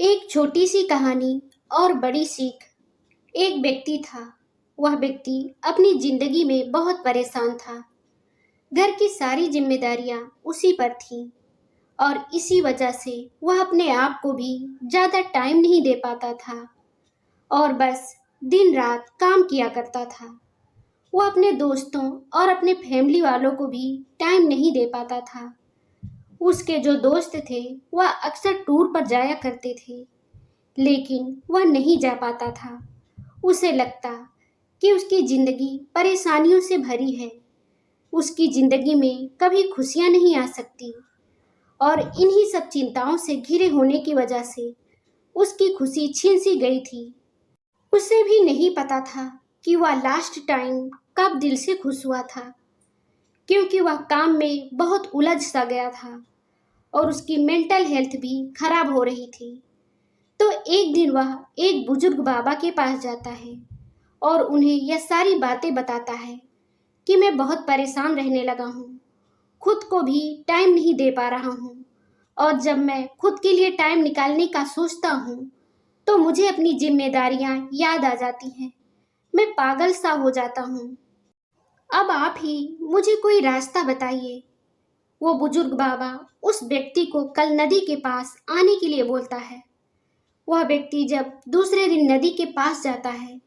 एक छोटी सी कहानी और बड़ी सीख। एक व्यक्ति था। वह व्यक्ति अपनी जिंदगी में बहुत परेशान था। घर की सारी जिम्मेदारियां उसी पर थीं और इसी वजह से वह अपने आप को भी ज्यादा टाइम नहीं दे पाता था और बस दिन रात काम किया करता था। वह अपने दोस्तों और अपने फैमिली वालों को भी टाइम नहीं दे पाता था। उसके जो दोस्त थे वह अक्सर टूर पर जाया करते थे, लेकिन वह नहीं जा पाता था। उसे लगता कि उसकी जिंदगी परेशानियों से भरी है। उसकी जिंदगी में कभी खुशियां नहीं आ सकती और इन्हीं सब चिंताओं से घिरे होने की वजह से उसकी खुशी छिन सी गई थी। उसे भी नहीं पता था कि वह लास्ट टाइम कब दिल से खुश हुआ था, क्योंकि वह काम में बहुत उलझ सा गया था और उसकी मेंटल हेल्थ भी खराब हो रही थी। तो एक दिन वह एक बुजुर्ग बाबा के पास जाता है और उन्हें यह सारी बातें बताता है कि मैं बहुत परेशान रहने लगा हूँ, खुद को भी टाइम नहीं दे पा रहा हूँ और जब मैं खुद के लिए टाइम निकालने का सोचता हूँ तो मुझे अपनी जिम्मेदारियाँ याद आ जाती हैं। मैं पागल सा हो जाता हूँ। अब आप ही मुझे कोई रास्ता बताइए। वो बुजुर्ग बाबा उस व्यक्ति को कल नदी के पास आने के लिए बोलता है। वह व्यक्ति जब दूसरे दिन नदी के पास जाता है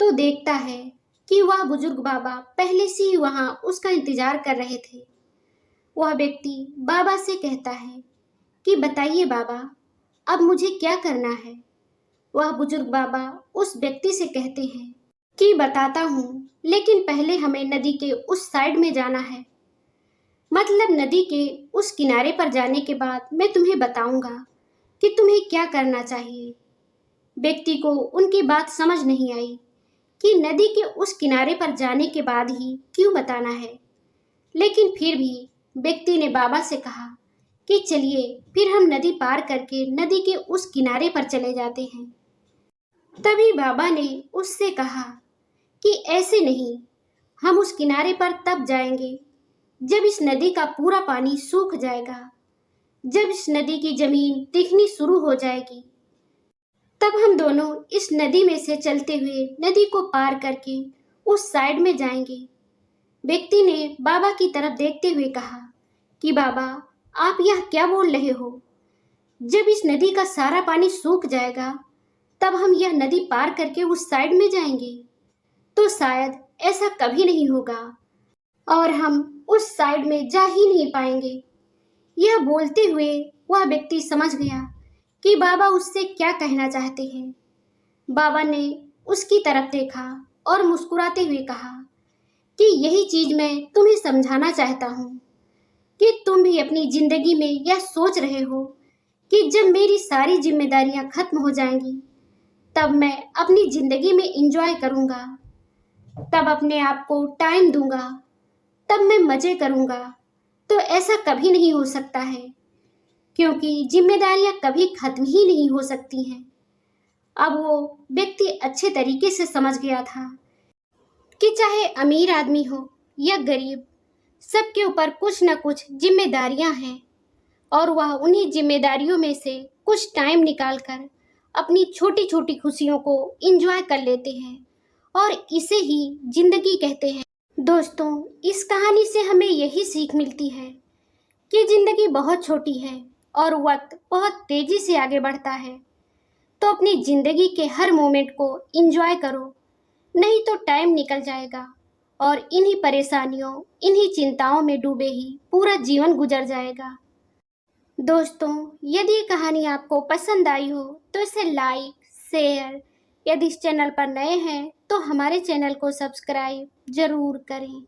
तो देखता है कि वह बुजुर्ग बाबा पहले से ही वहां उसका इंतजार कर रहे थे। वह व्यक्ति बाबा से कहता है कि बताइए बाबा, अब मुझे क्या करना है। वह बुजुर्ग बाबा उस व्यक्ति से कहते हैं कि बताता हूँ, लेकिन पहले हमें नदी के उस साइड में जाना है। मतलब नदी के उस किनारे पर जाने के बाद मैं तुम्हें बताऊंगा कि तुम्हें क्या करना चाहिए। व्यक्ति को उनकी बात समझ नहीं आई कि नदी के उस किनारे पर जाने के बाद ही क्यों बताना है, लेकिन फिर भी व्यक्ति ने बाबा से कहा कि चलिए फिर हम नदी पार करके नदी के उस किनारे पर चले जाते हैं। तभी बाबा ने उससे कहा कि ऐसे नहीं, हम उस किनारे पर तब जाएंगे जब इस नदी का पूरा पानी सूख जाएगा, जब इस नदी की जमीन दिखनी शुरू हो जाएगी, तब हम दोनों इस नदी में से चलते हुए नदी को पार करके उस साइड में जाएंगे। व्यक्ति ने बाबा की तरफ देखते हुए कहा कि बाबा, आप यह क्या बोल रहे हो? जब इस नदी का सारा पानी सूख जाएगा तब हम यह नदी पार करके उस साइड में जाएंगे? तो शायद ऐसा कभी नहीं होगा और हम उस साइड में जा ही नहीं पाएंगे। यह बोलते हुए वह व्यक्ति समझ गया कि बाबा उससे क्या कहना चाहते हैं। बाबा ने उसकी तरफ देखा और मुस्कुराते हुए कहा कि यही चीज मैं तुम्हें समझाना चाहता हूँ कि तुम भी अपनी जिंदगी में यह सोच रहे हो कि जब मेरी सारी जिम्मेदारियां खत्म हो जाएंगी तब मैं अपनी जिंदगी में एंजॉय करूँगा, तब अपने आप को टाइम दूंगा, तब मैं मजे करूँगा। तो ऐसा कभी नहीं हो सकता है, क्योंकि जिम्मेदारियां कभी खत्म ही नहीं हो सकती हैं। अब वो व्यक्ति अच्छे तरीके से समझ गया था कि चाहे अमीर आदमी हो या गरीब, सबके ऊपर कुछ न कुछ जिम्मेदारियां हैं और वह उन्हीं जिम्मेदारियों में से कुछ टाइम निकालकर अपनी छोटी छोटी खुशियों को एंजॉय कर लेते हैं और इसे ही जिंदगी कहते हैं। दोस्तों, इस कहानी से हमें यही सीख मिलती है कि जिंदगी बहुत छोटी है और वक्त बहुत तेजी से आगे बढ़ता है। तो अपनी जिंदगी के हर मोमेंट को एंजॉय करो, नहीं तो टाइम निकल जाएगा और इन्हीं परेशानियों, इन्हीं चिंताओं में डूबे ही पूरा जीवन गुजर जाएगा। दोस्तों, यदि ये कहानी आपको पसंद आई हो तो इसे लाइक, शेयर, यदि इस चैनल पर नए हैं तो हमारे चैनल को सब्सक्राइब जरूर करें।